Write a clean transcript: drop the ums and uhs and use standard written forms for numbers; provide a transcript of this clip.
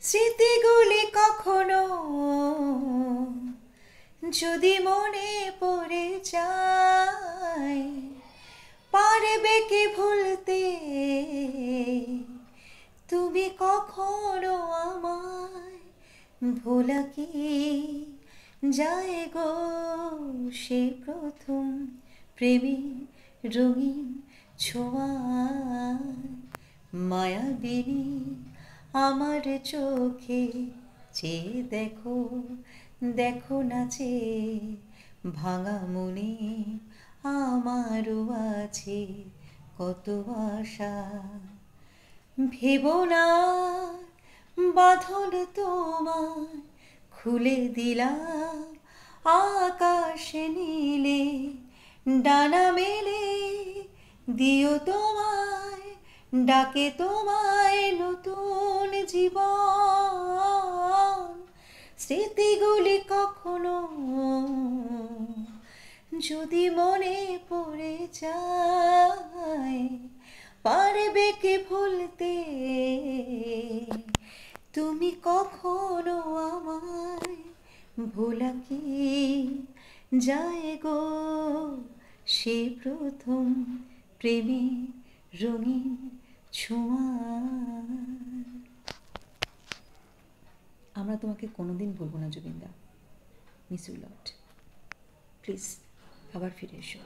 স্মৃতিগুলি কখনো যদি মনে পড়ে যায়, পারবে কি ভুলতে তুমি কখনো আমায়? ভোলা কি যায় গো সে প্রথম প্রেমে রঙিন ছোঁয়ায়? মায়াবিনী আমার চোখে চেয়ে দেখো, দেখো নাচে ভাঙা মনে আমারও আছে কত আশা। ভেবো না বাঁধন তোমার খুলে দিলাম আকাশ নীলে, ডানা মেলে দিও তোমায়, ডাকে তোমায় নতুন জীবন। স্মৃতিগুলি কখনো যদি মনে পড়ে যায়, পারবে কি ভুলতে তুমি কখনো আমায়? ভোলা কি যায় গো সে প্রথম প্রেমে রঙিন ছোঁয়া? আমরা তোমাকে কোনোদিন ভুলবো না জুবিনদা। Miss you lot. প্লিজ আবার ফিরে এসো।